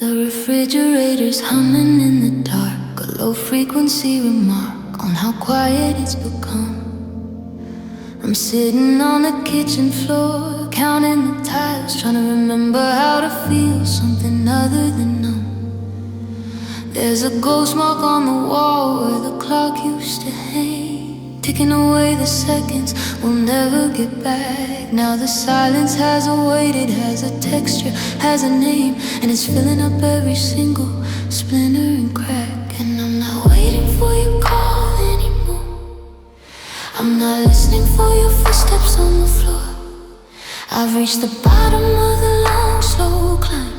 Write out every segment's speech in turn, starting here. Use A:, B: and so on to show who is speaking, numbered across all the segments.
A: The refrigerator's humming in the dark, a low frequency remark on how quiet it's become. I'm sitting on the kitchen floor, counting the tiles, trying to remember how to feel something other than numb. There's a ghost mark on the wall where the clock used to hang, ticking away the seconds we'll never get back. Now the silence has a weight, it has a texture, has a name, and it's filling up every single splinter and crack. And I'm not waiting for your call anymore, I'm not listening for your footsteps on the floor. I've reached the bottom of the long, slow climb.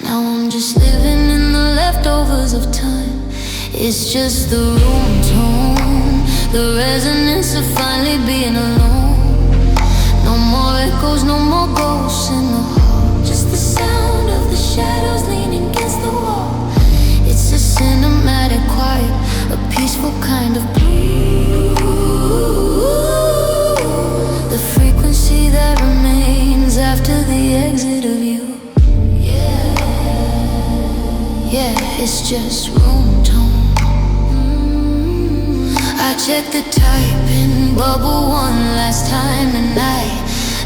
A: Now I'm just living in the leftovers of time. It's just the room tone, the resonance of finally being alone. No more echoes, no more ghosts in the hall, just the sound of the shadows leaning against the wall. It's a cinematic quiet, a peaceful kind of blue. The frequency that remains after the exit of you. Yeah, it's just room tone. I checked the typing bubble one last time tonight,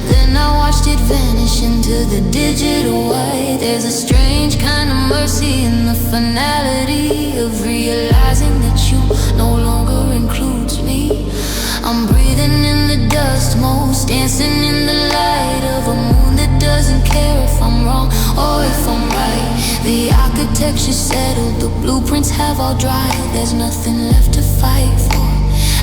A: then I watched it vanish into the digital white. There's a strange kind of mercy in the finality of realizing that you no longer includes me. I'm breathing in the dust most, dancing in the light of a moon that doesn't care if I'm wrong or if I'm right. The architecture's settled, the blueprints have all dried. There's nothing left to fight for,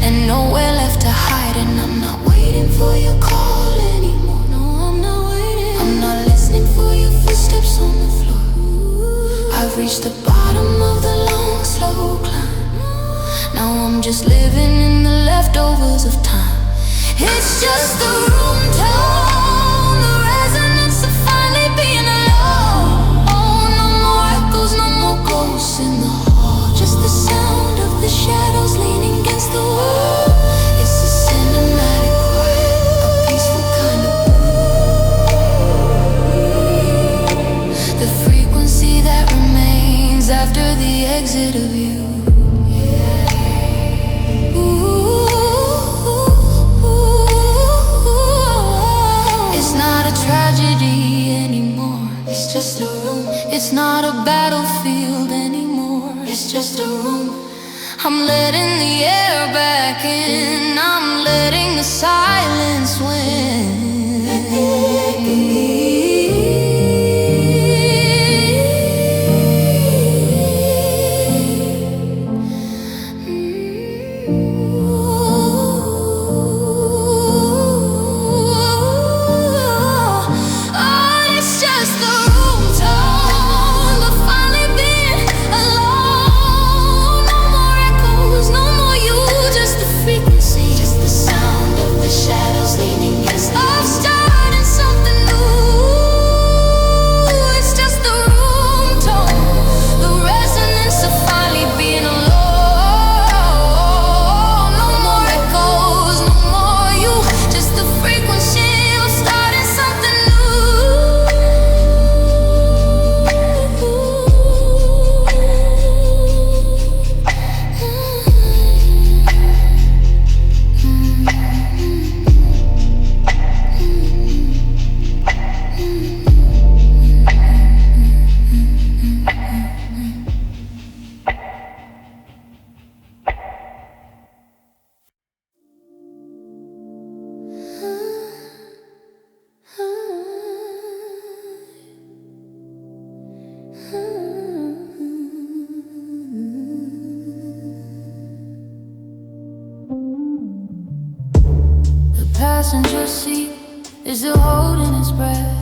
A: and nowhere left to hide. And I'm not waiting for your call anymore. No, I'm not waiting. I'm not listening for your footsteps on the floor. I've reached the bottom of the long, slow climb. Now I'm just living in the leftovers of time. It's just the room tone, the resonance of finally being alone. Oh, no more echoes, no more ghosts in the hall, just the sound of the shadows leaning against the wall. It's a cinematic quiet, a peaceful kind of blue. The frequency that remains after the exit of you. It's just a room. It's not a battlefield anymore. It's just a room. I'm letting the air back in. I'm letting the silence win. Passenger seat is still holding his breath,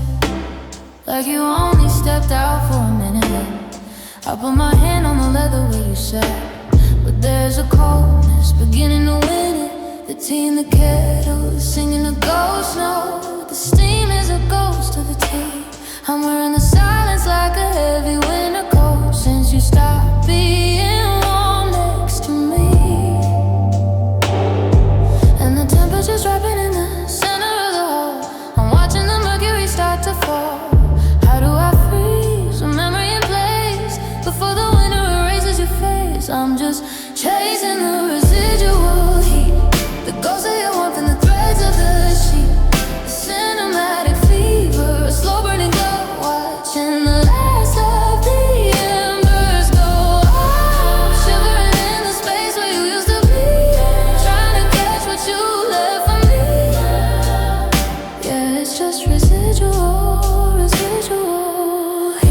A: like you only stepped out for a minute. I put my hand on the leather where you sat, but there's a coldness beginning to win it. The tea in the kettle is singing a ghost note. The steam is a ghost of the tea. I'm wearing the silence like a heavy winter coat since you stopped being warm next to me. And the temperature's dropping in the center of the hall. I'm watching the mercury start to fall. How do I freeze a memory in just chasing the residual heat, the ghost of your warmth and the threads of the sheet, the cinematic fever, a slow burning glow, watching the last of the embers go out, shivering in the space where you used to be, trying to catch what you left for me. Yeah, it's just residual, residual heat.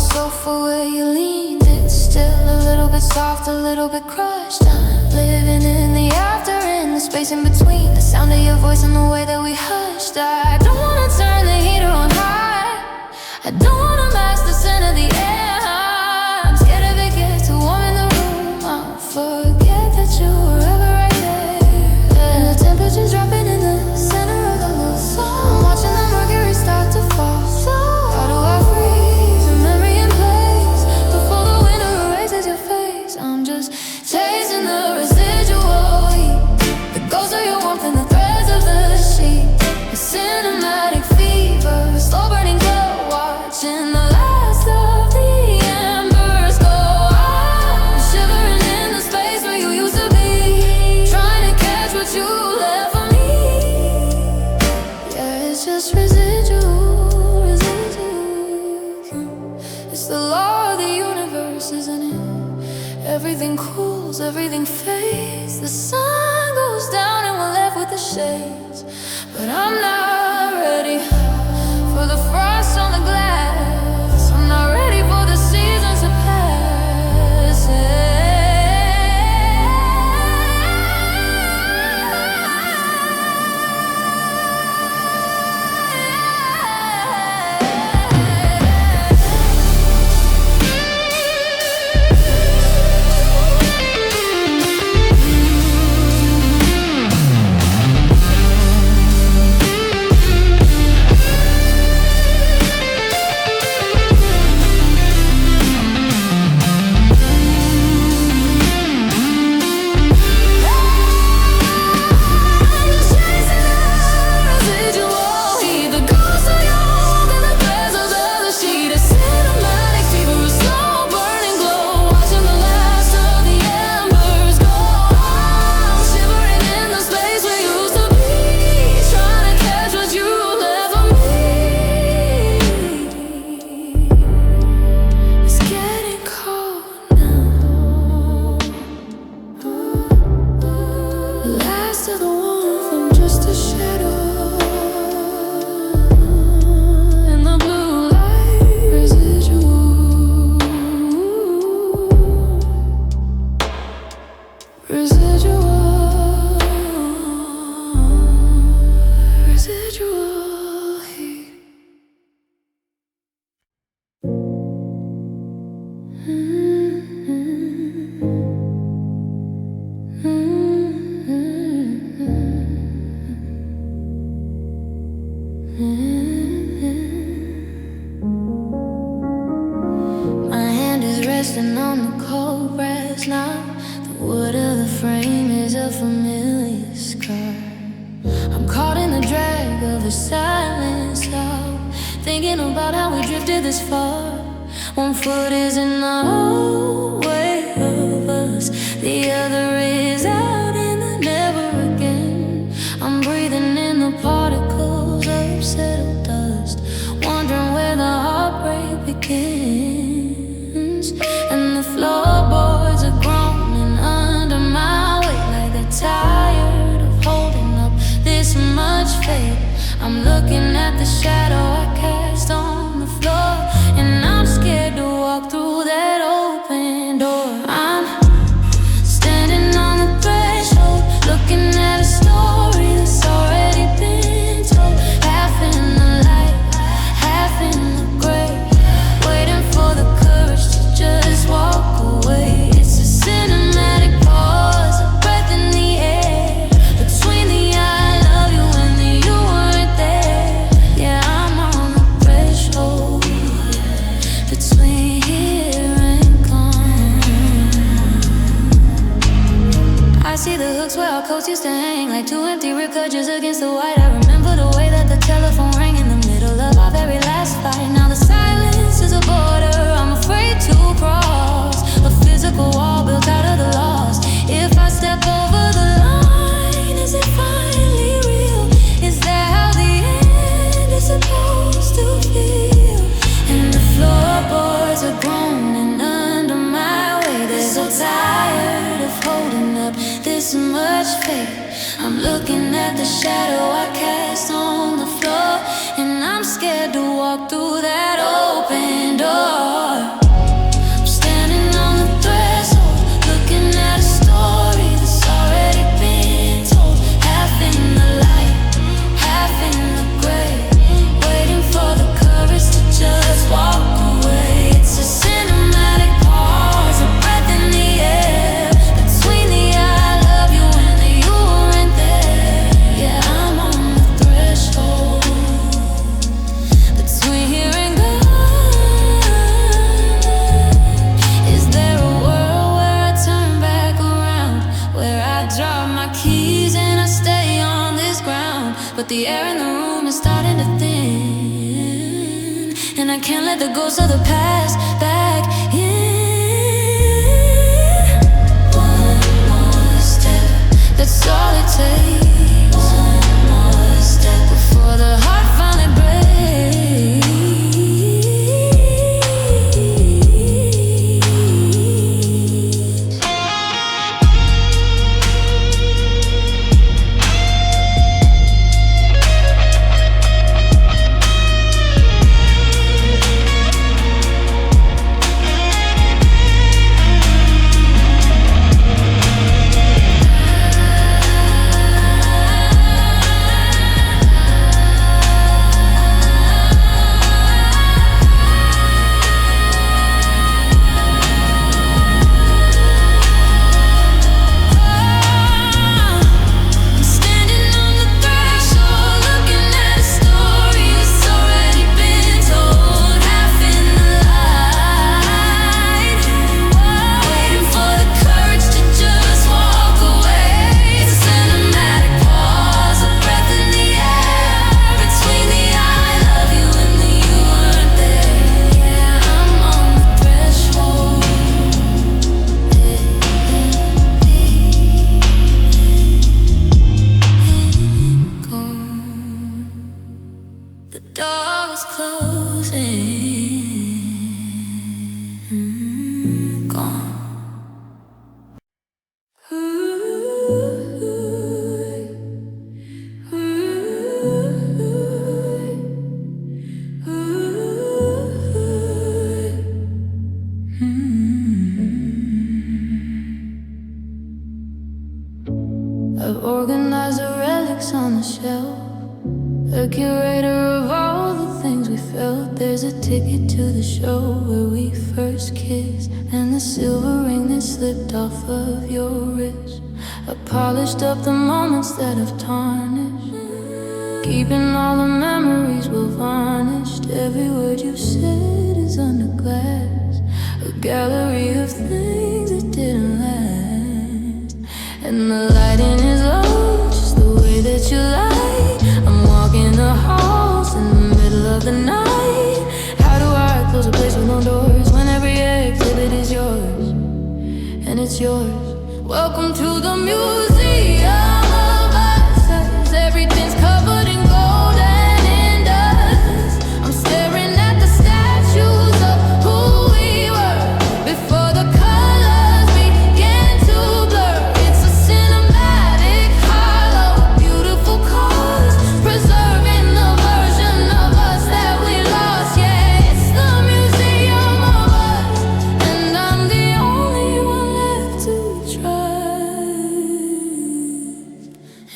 A: Sofa where you leaned, it's still a little bit soft, a little bit crushed. I'm living in the after, in the space in between, the sound of your voice and the way that we hushed. I don't wanna turn the heater on high, I don't wanna mask the scent of the air. I'm scared if it gets too warm in the room, I'll forget that you were ever right there. And the temperature's dropping in the center of the little song. I'm watching the mercury start to fall. So how do I freeze a memory in place before the winter erases your face? I'm just chasing the residual heat, the ghost of your warmth and the threads of the sheet, the cinematic fever, a slow burning glow, watching the last of the embers go out, shivering in the space where you used to be, trying to catch what you left for me. Yeah, it's just residual, residual. It's the law of the universe, isn't it? Everything cools, everything fades, the sun goes down and we're left with the shades. But I'm not ready for the frost on the glass, I'm not ready for the seasons to pass. My hand is resting on the cold brass knob, the wood of the frame is a familiar scar. I'm caught in the drag of the silence of thinking about how we drifted this far. One foot is in the hallway of us, the other is out in the never again. I'm breathing in the particles of settled dust, wondering where the heartbreak begins. And the floorboards are groaning under my weight, like they're tired of holding up this much faith. I'm looking at the shadow I cast on the floor, and I'm scared to walk through that open door. I'm standing on the threshold, looking at a story that's already been told. Half in the light, half in the gray, waiting for the courage to just walk away. It's a cinematic pause, a breath in the air, between the I love you and the you weren't there. Yeah, I'm photos used to hang like two empty recorders against the white. I remember the way that the telephone rang in the middle of our very last fight. Now the silence is a border I'm afraid to cross, a physical wall built out of the lost. If I step over the line, is it finally real? Is that how the end is supposed to feel? And the floorboards are groaning under my weight. They're so tired of holding up this much faith. I'm looking at the shadow I cast on the floor, and I'm scared to walk through that open door. I'm standing on the threshold, looking at a story that's already been told. Half in the light, half in the gray, waiting for the courage to just walk away. It's a cinematic pause, a breath in the air, between the I love you and the you weren't there. Yeah, I'm on the threshold, between here and gone. Is there a world where I turn back around, where I drop my keys and I stay on this ground? But the air in the room is starting to thin, and I can't let the ghosts of the past back in. One more step, that's all it takes. One more step before the heart finally breaks. The door was closing, gone. I've organized the relics on the shelf, a curator of all the things we felt. There's a ticket to the show where we first kissed, and the silver ring that slipped off of your wrist. I polished up the moments that have tarnished, keeping all the memories well varnished. Every word you said is under glass, a gallery of things that didn't last. And the lighting is low, just the way that you lie. I'm walking the halls in the middle of the night. How do I close a place with no doors when every exhibit is yours, and it's yours? Welcome to the museum of us, as everything's covered in gold and in dust. I'm staring at the statues of who we were before the colors began to blur. It's a cinematic hollow, beautiful cause, preserving the version of us that we lost. Yeah, it's the museum of us, and I'm the only one left to trust.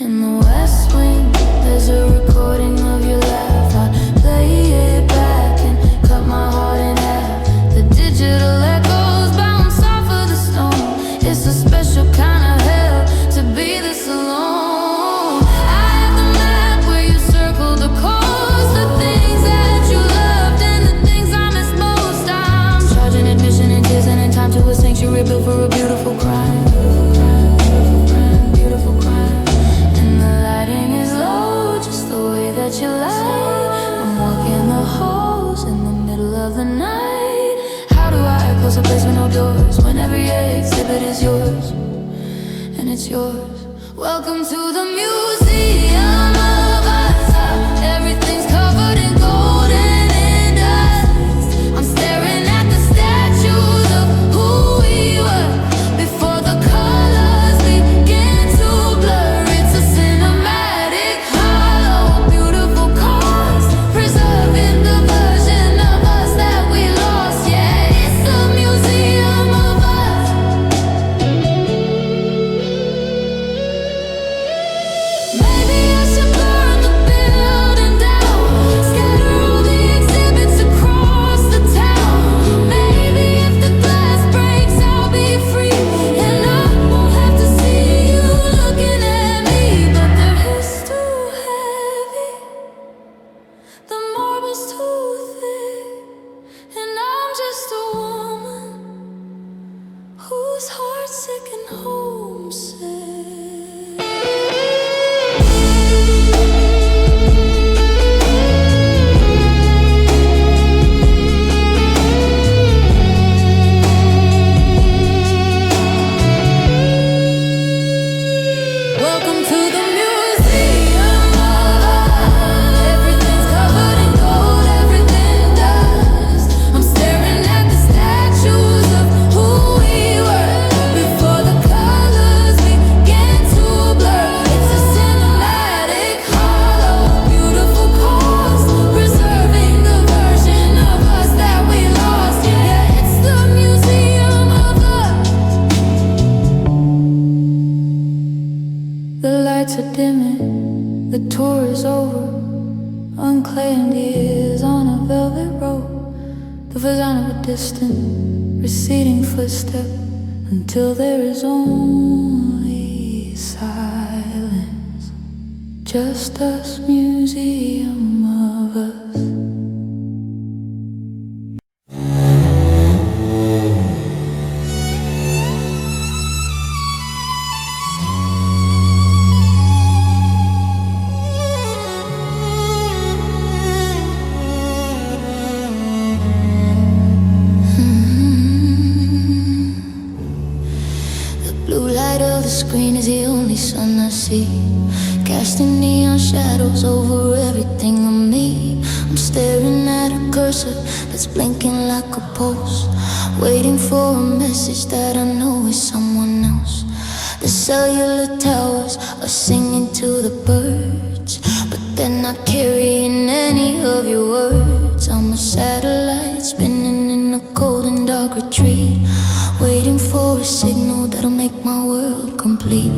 A: In the West Wing, there's a recording of your laugh. I play it back and cut my heart in half. The digital echoes bounce off of the stone. It's a special kind of hell to be this alone. I have the map where you circled the coast, the things that you loved and the things I miss most. I'm charging admission in tears and in time to a sanctuary built for a beautiful crime. Beautiful crime. a place with no doors, when every exhibit is yours, and it's yours. Welcome to the museum of us. Everything's covered in gold and in dust. I'm staring at the statues of who we were before the colors begin to blur. It's a cinematic hollow, beautiful cause, preserving the version of us that we lost. Yeah, it's the museum of us. Maybe I should burn the building down, scatter all the exhibits across the town. Maybe if the glass breaks, I'll be free, and I won't have to see you looking at me. But the hair's too heavy, the marble's too thick, and I'm just a woman whose heart's sick and homesick. Welcome to the museum of us. Everything's covered in gold, everything dust. I'm staring at the statues of who we were before the colors began to blur. It's a cinematic hollow, beautiful cause, preserving the version of us that we lost. Yeah, it's the museum of us. The lights are dimming, the tour is over. Unclaimed years on a velvet rope, the sound of a distant, receding footstep, until there is only silence. Just us, museum of us. The blue light of the screen is the only sun I see, casting neon shadows over everything on me. I'm staring at a cursor that's blinking like a pulse, waiting for a message that I know is someone else. The cellular towers are singing to the birds, but they're not carrying any of your words. I'm a satellite spinning in a cold and dark retreat, waiting for a signal that'll make my world complete.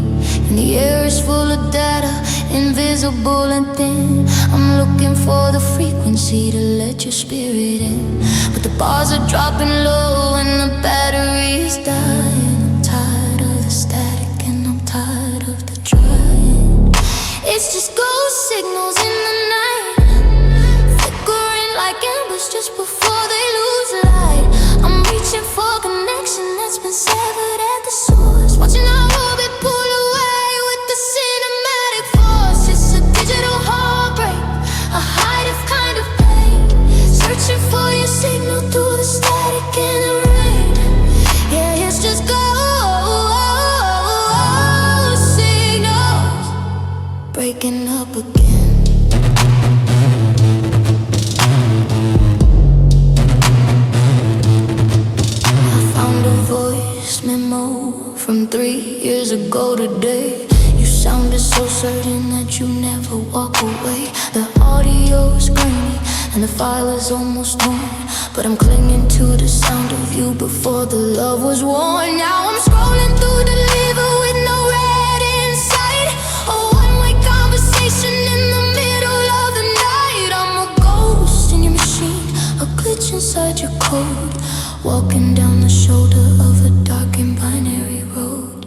A: And the air is full of data, invisible and thin. I'm looking for the frequency to let your spirit in, but the bars are dropping low and the battery is dying. I'm tired of the static and I'm tired of the trying. It's just ghost signals in the night, flickering like embers just before they lose light. I'm reaching for connection that's been severed at the source, watching our orbit pull away with the cinematic force. It's a digital heartbreak, a high-def kind of pain, searching for your signal through the static and the rain. Yeah, it's just ghost signals breaking up again. Voice memo from 3 years ago today. You sounded so certain that you never walk away. The audio is grainy and the file is almost torn, but I'm clinging to the sound of you before the love was worn. Now I'm scrolling through the liver with no red inside, a one-way conversation in the middle of the night. I'm a ghost in your machine, a glitch inside your code, walking down the shoulder of a dark and binary road.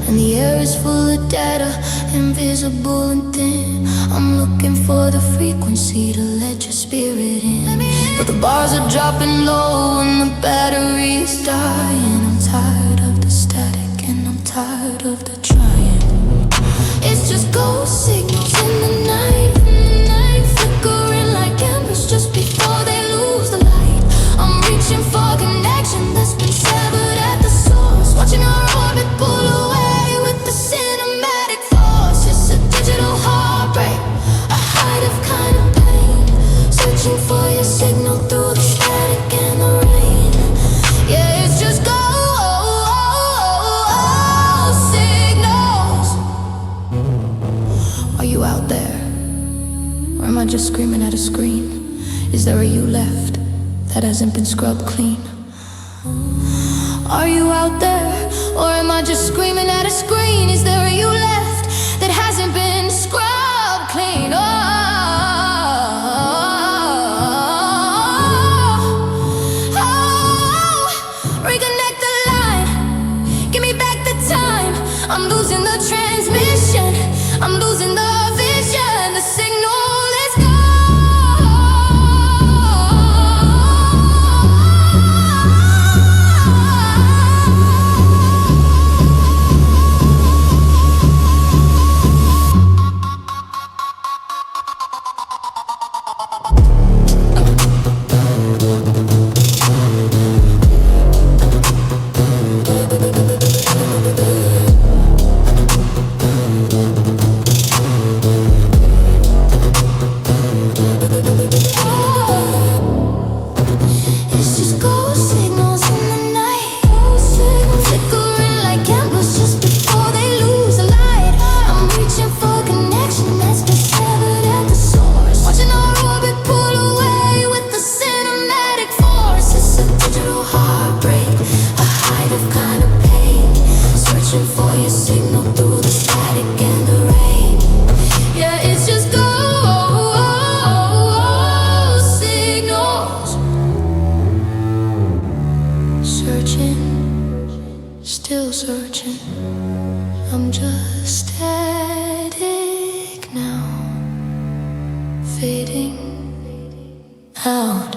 A: And the air is full of data, invisible and thin. I'm looking for the frequency to let your spirit in, but the bars are dropping low and the battery is dying. I'm tired of the static and I'm tired of the trying. It's just ghost signals in the night, flickering like embers just before they lose the light. I'm reaching for connection just screaming at a screen? Is there a you left that hasn't been scrubbed clean? Are you out there, or am I just screaming at a screen? Is there a you left that hasn't been scrubbed clean? Oh, reconnect the line, give me back the time. I'm losing the transmission, I'm losing the vision, the signal is gone. Still searching, I'm just static now, fading out.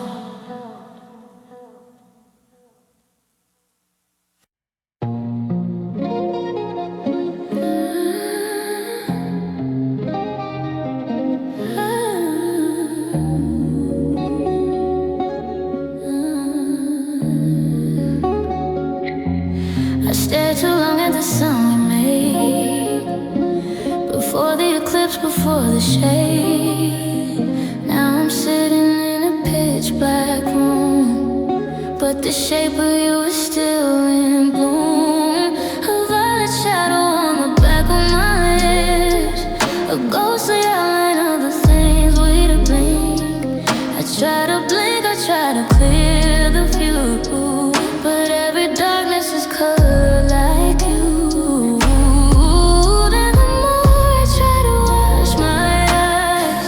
A: I stared too long at the sun we made, before the eclipse, before the shade. Now I'm sitting in a pitch black room, but the shape of you is still in bloom. A violet shadow on the back of my head, a ghostly outline of the things we'd have blinked. I try to blink, I try to clear the view, but every darkness is colored like you. And the more I try to wash my eyes,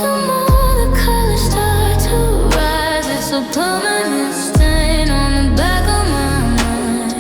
A: the more the colors start to rise. It's a permanent stain on the back of my mind,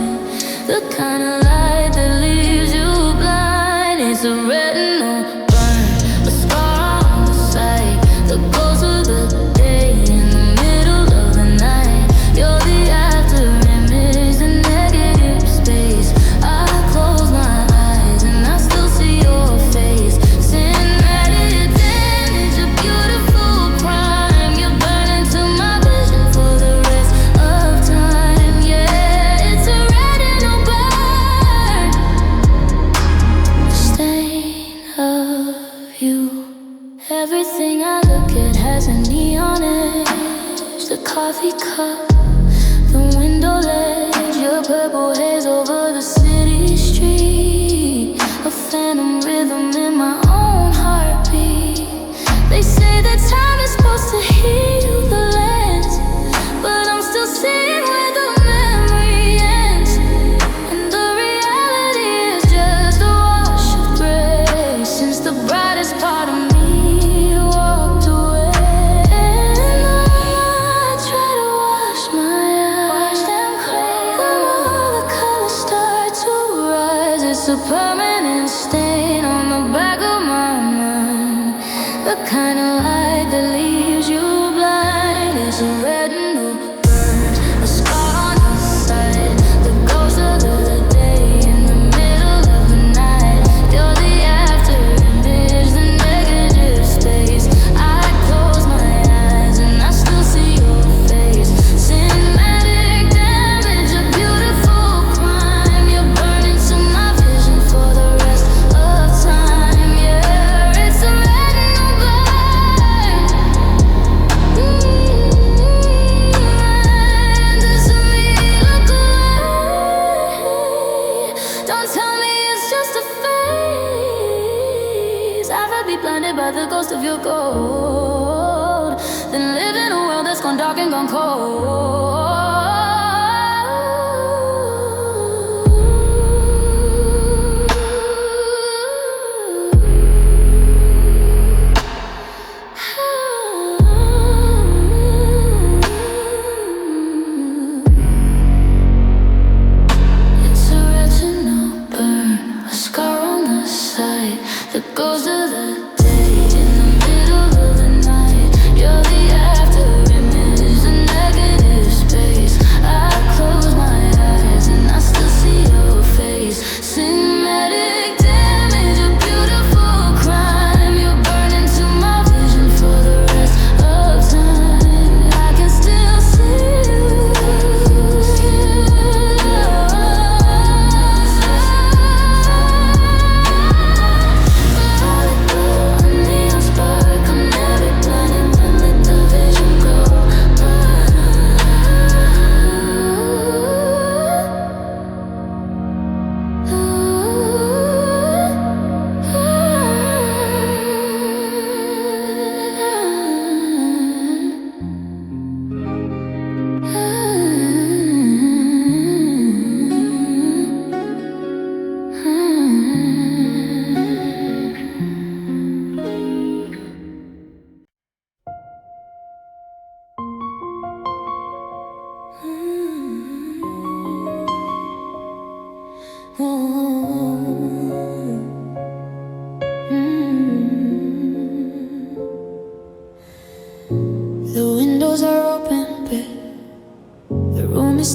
A: the kind of light that leaves you blind. It's a retinal burn, a scar on the side, the ghost of the day in the middle of the night. You're the after image, the negative space. I close my eyes and I still see your face. Cinematic damage, a beautiful crime. You're burning to my vision for the rest of time. Yeah, it's a retinal burn, the stain of you. Everything I look at has a neon edge, the coffee cup, the window ledge, your purple haze over the city street, a phantom rhythm in my own heartbeat. They say that time is supposed to heal the lens, but I'm still seeing where the memory ends, and the reality is just a wash of gray, since the brightest part of me walked away. And I try to wash my eyes, the more the colors start to rise. It's a permanent stain on the back of my mind, the kind of light that leaves you blind. It's a retinal burn, a scar on the side, the ghost of the day in the middle of the night. You're the after image, the negative space. I close my eyes and I still see your face. Cinematic damage, a beautiful crime. You're burning to my vision for the rest of time. Yeah, it's a retinal burn. Does it mean look away? Don't tell me it's just a phase. I'd rather be blinded by the ghost of your ghost.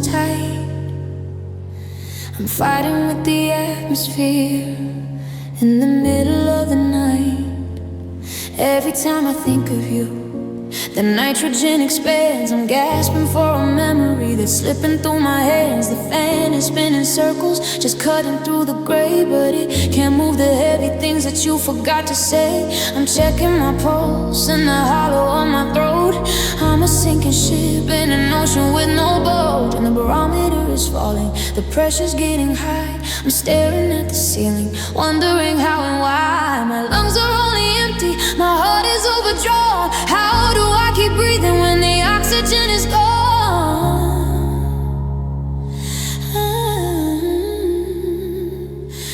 A: tight. I'm fighting with the atmosphere in the middle of the night. Every time I think of you, the nitrogen expands. I'm gasping for a memory that's slipping through my hands. The fan is spinning circles, just cutting through the gray, but it can't move the heavy things that you forgot to say. I'm checking my pulse in the hollow of my throat. I'm a sinking ship in an ocean with no boat, and the barometer is falling, the pressure's getting high. I'm staring at the ceiling, wondering how and why. My lungs are only empty, my heart is overdrawn. How do I keep breathing when the oxygen is gone?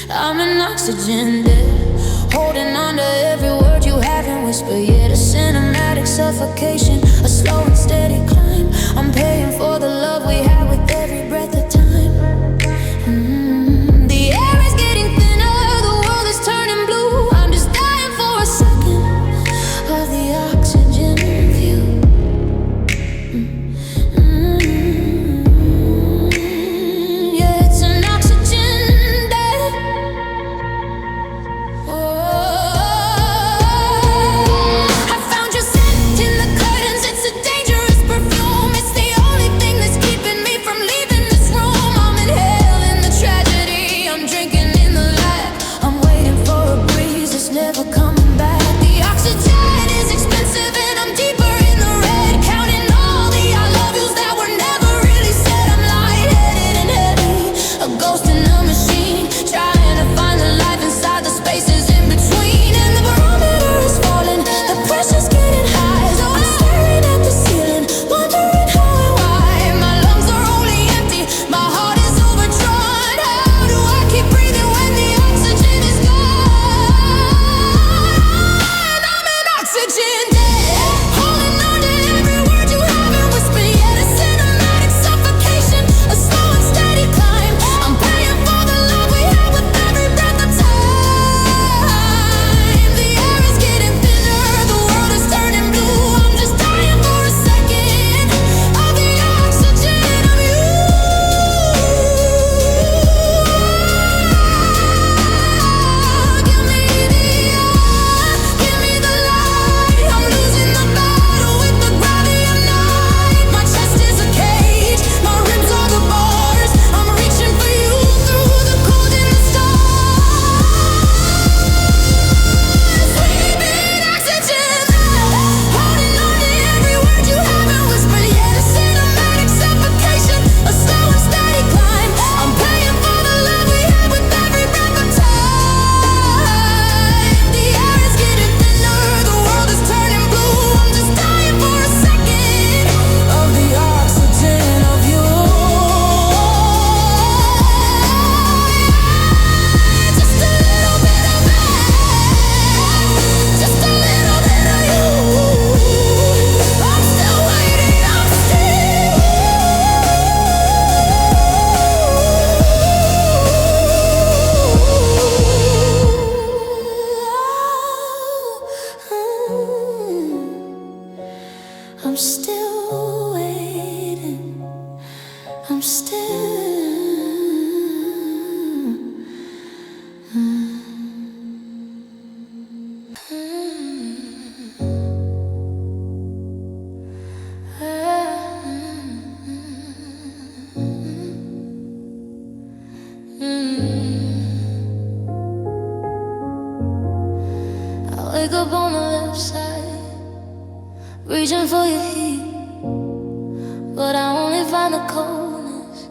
A: I'm an oxygen debt, holding on to every word you haven't whispered yet. A cinematic suffocation, a slow and steady climb. I'm paying for the love we had with every breath of time. The air is getting thinner, the world is turning blue. I'm just dying for a second of the oxygen view. Yeah, it's an oxygen day. I found your scent in the curtains. It's a dangerous perfume. It's the only thing that's keeping me from leaving this room. I'm inhaling the tragedy, I'm drinking in the light. I'm waiting for a breeze that's never coming back. The oxygen is expensive and I'm deeper in the red, counting all the I love yous that were never really said. I'm lightheaded and heavy, a ghost in a machine, trying to find the life inside the spaces in between. And the barometer is falling, the pressure's getting high. So I'm staring at the ceiling, wondering how and why. My lungs are only empty, my heart is overdrawn. How do I keep breathing when the oxygen is gone? I'm an oxygen debt, holding on to every word you haven't whispered yet. A cinematic suffocation, a slow and steady climb. I'm paying for the love we had with every breath of time. The air is getting thinner, the world is turning blue. I'm just dying for a second of the oxygen of you. Give me the air, give me the light. I'm losing the battle with the gravity of night. My chest is a cage, my ribs are the bars. I'm reaching for you through the cold and the stars. We've been oxygen, holding on to every word you haven't whispered yet. A cinematic suffocation, a slow and steady climb. I'm paying for the love we had with every breath of time. The air is getting thinner, the world is turning blue. I'm just dying for a second of the oxygen of you. Just a little bit of me, just a little bit of you. I'm still waiting, I'm still waiting, I'm still. I wake up on the left side, reaching for your heat, but I only find the coldness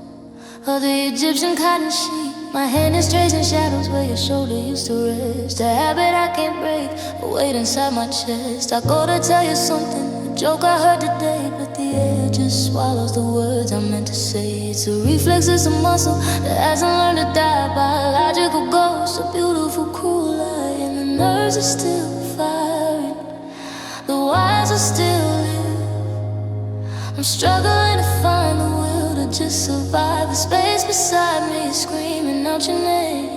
A: of the Egyptian cotton sheet. My hand is tracing shadows where your shoulder used to rest. A habit I can't break, a weight inside my chest. I go to tell you something, a joke I heard today, but the air just swallows the words I meant to say. It's a reflex, it's a muscle that hasn't learned to die. Biological ghost, a beautiful cruel lie, and the nerves are still firing, the wires are still lit. I'm struggling to find the will to just survive. The space beside me is screaming out your name,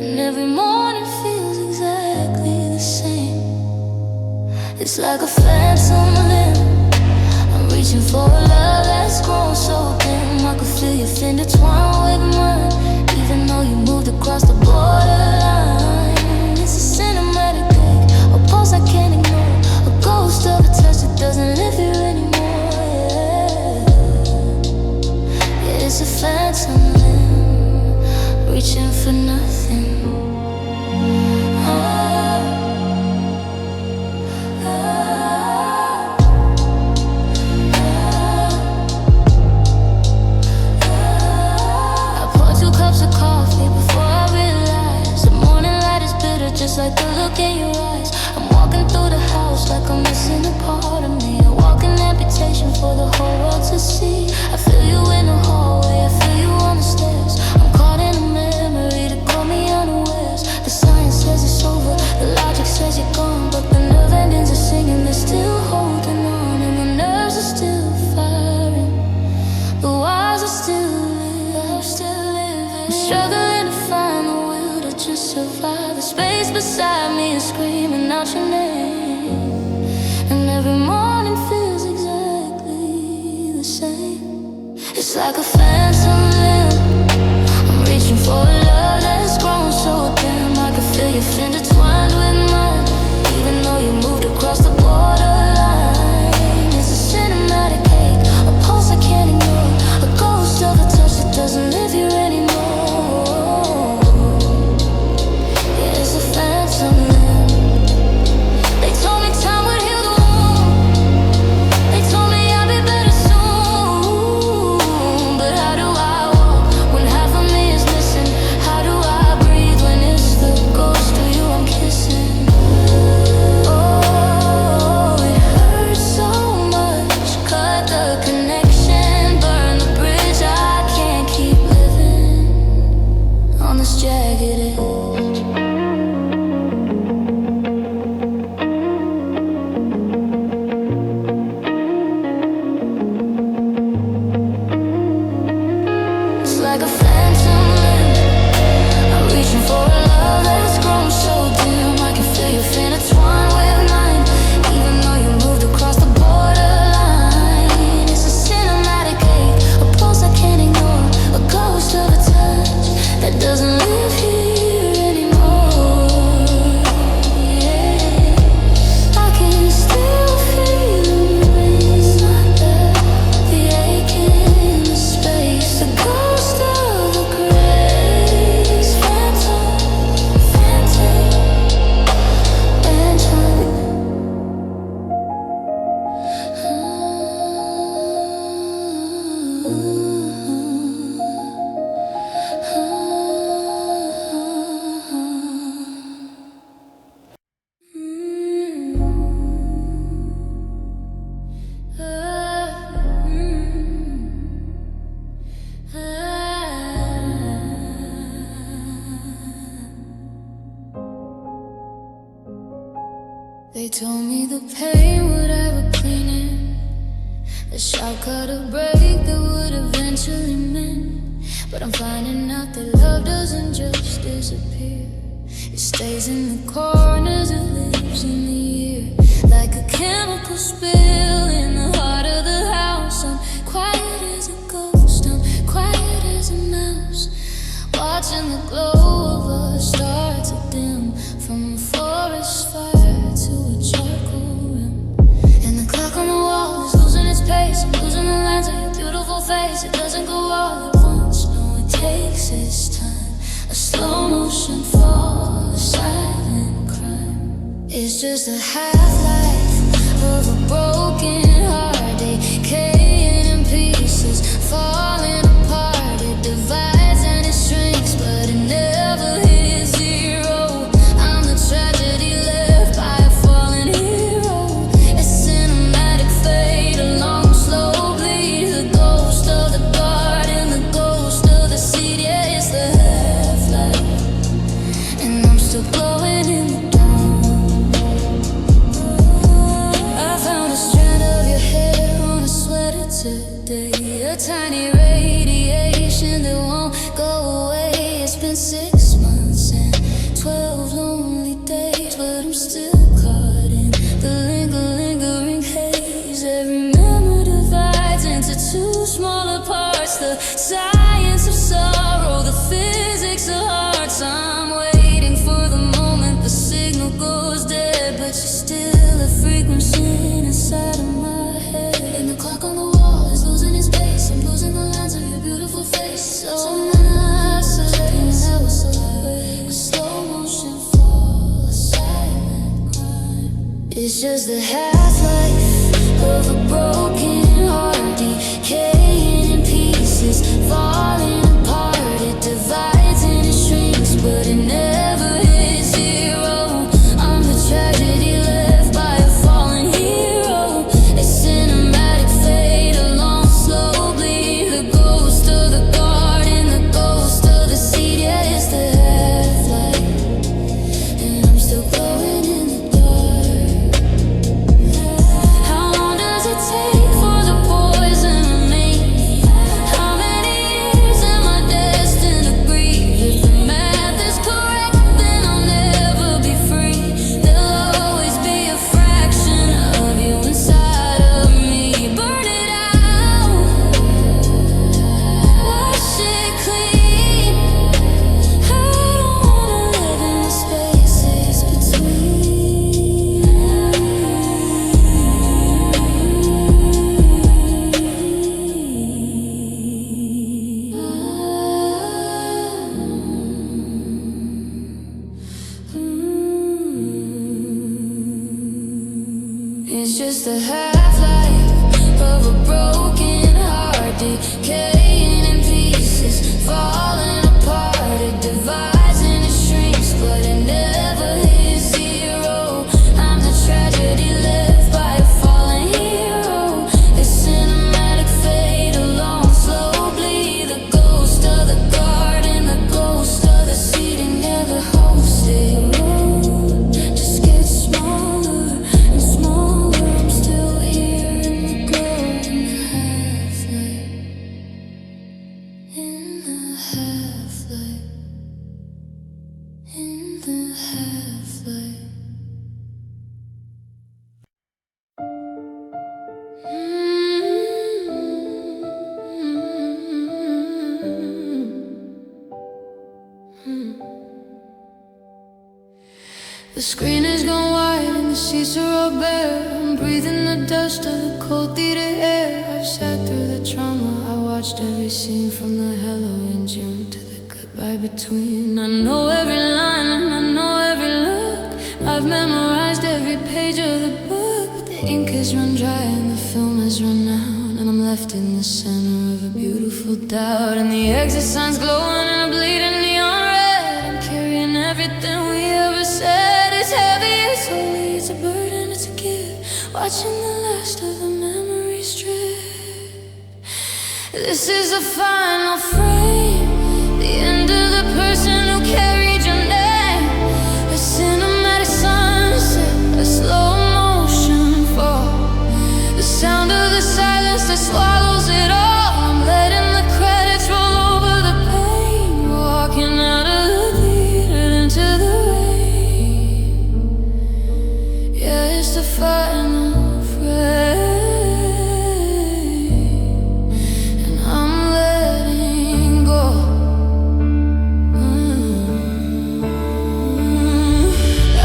A: and every morning feels exactly the same. It's like a phantom limb, I'm reaching for a love that's grown so dim. I could feel your fingers twine with mine, even though you moved across the borderline. It's a cinematic thing, a pulse I can't ignore, a ghost of a touch that doesn't live here anymore. Yeah, it's a phantom limb, reaching for nothing. Just like the look in your eyes, I'm walking through the house like I'm missing a part of me. A walking amputation for the whole world to see. I feel you in the hallway, I feel you on the stairs. I'm caught in a memory that caught me unawares. The science says it's over, the logic says you're gone, but the nerve endings are singing, they're still holding on. And the nerves are still firing, the wires are still living. I'm struggling to find the will to just survive. The space beside me is screaming out your name, and every morning feels exactly the same. It's like a phantom limb, I'm reaching for a love that's grown so dim. I can feel your fingers twined with mine, even though you moved across the borderline. It's a cinematic cake, a pulse I can't ignore, a ghost of a touch that doesn't live here anymore. It's a phantom limb. They told me time would heal the wound, they told me I'd be better soon. But how do I walk when half of me is missing? How do I breathe when it's the ghost of you I'm kissing? Oh, it hurts so much, cut the connection, burn the bridge. I can't keep living on this jagged edge. Like a phantom limb, I'm reaching for a love that's grown so dim. I can feel your finger twine with mine, even though you moved across the borderline. It's a cinematic cake, a pulse I can't ignore, a ghost of a touch that doesn't live here anymore. Yeah, I can still feel the rain, the ache in the space, the ghost of the grace. Phantom, phantom, phantom. They told me the pain would have a cleaning, the shortcut a break that would eventually mend. But I'm finding out that love doesn't just disappear, it stays in the corners, it lives in the air. Like a chemical spill in the heart of the house. I'm quiet as a ghost, I'm quiet as a mouse, watching the glow of us start to dim, from a forest fire to a charcoal rim. And the clock on the wall is losing its pace, I'm losing the lines of your beautiful face. It doesn't go all at once, no, it takes its time. A slow motion fall, a silent crime. It's just a half-life of a broken heart, decaying in pieces, falling apart. It divides and it shrinks, but it never hits zero. I'm the tragedy left by a fallen hero. A cinematic fade, a long slow bleed, the ghost of the garden, the ghost of the seed. Yeah, it's the half-life, and I'm still glowing in the dark. I found a strand of your hair on a sweater today, a tiny radiation that won't go away. It's been 6 months and 12 lonely days, but I'm still caught in the lingering haze. Every memory divides. the science of sorrow, the physics of hearts. I'm waiting for the moment the signal goes dead, but you're still a frequency inside of my head. And the clock on the wall is losing its pace. I'm losing the lines of your beautiful face. So isolating, that was a slow motion fall, a silent crime. It's just the half-life of a broken heart, decaying in pieces, falling apart. It divides and it shrinks, but it never hits zero. I'm the tragedy left by a fallen hero. A cinematic fade along slow bleed. The ghost of the garden, the ghost of the seed. Yeah, it's the half-life, and I'm still glowing in the dark. How long does it take for the poison to make? How many years am I destined to grieve? If the math is correct, then I'll never be free. There'll always be a fraction of you inside of me. Burn it out, wash it clean. I don't wanna live in the spaces between. It's just a half-life of a broken heart, decaying in pieces, falling apart. It divides and it shrinks, but it never hits zero. I'm the tragedy left by a fallen hero. A cinematic fade along slow bleed. The ghost of the garden, the ghost of the seed. It never hosted. Just get smaller and smaller. I'm still here in the glow, in the half-light, in the half-light, in the half-light. The screen has gone wide and the seats are all bare. I'm breathing the dust of the cold theater air. I've sat through the trauma, I watched every scene, from the hello in June to the goodbye between. I know every line and I know every look. I've memorized every page of the book, but the ink has run dry and the film has run out, and I'm left in the center of a beautiful doubt. And the exit signs glowing and a bleeding neon red. I'm carrying everything we ever said. It's heavy, it's holy, it's a burden, it's a gift. Watching the last of the memories strip. This is the final frame, the end of the person who carried your name. A cinematic sunset, a slow motion fall, the sound of the silence that swallows it all. I'm letting the credits roll over the pain, walking out of the theater into the rain. Yeah, it's the final frame, and I'm letting go.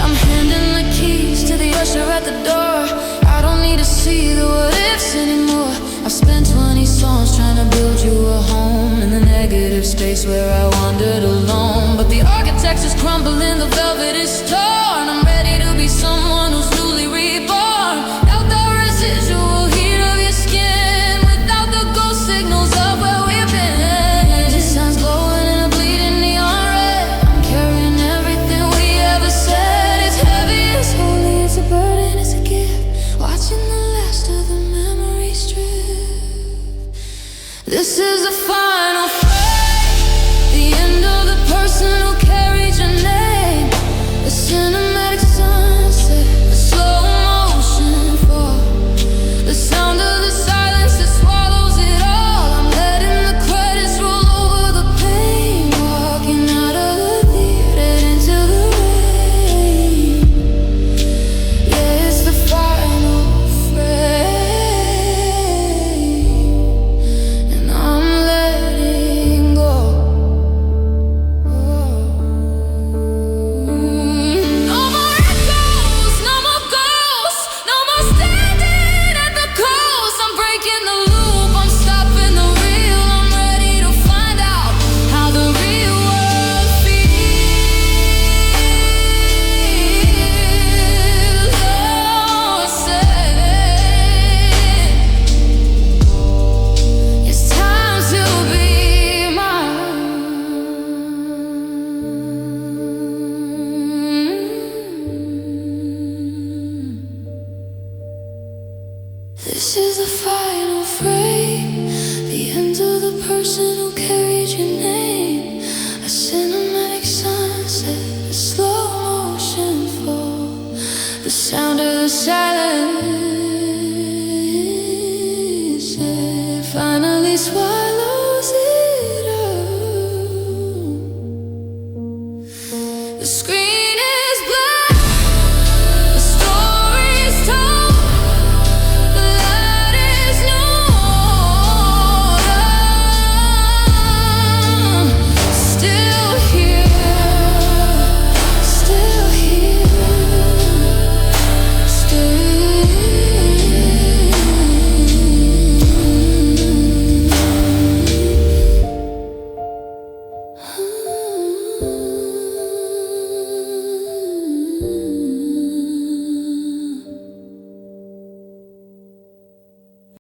A: I'm handing the keys to the usher at the door. I don't need to see the what ifs anymore. I've spent 20 songs trying to build you a home in the negative space where I wandered alone. But the architecture's crumbling, the velvet is torn. I'm ready to be someone who's newly reborn. Without the residual heat of your skin, without the ghost signals of where we've been. Just sounds glowing and a bleeding neon red. I'm carrying everything we ever said. It's heavy, it's holy, it's a burden, it's a gift. Watching the last of the memory strip. This is the final frame, the end of the person who carried your name. A cinematic sunset, a slow motion fall, the sound of the silence that swallows it all. I'm letting the credits roll over the pain, walking out of the theater into the rain. Yeah, it's the final frame, and I'm letting person who carried your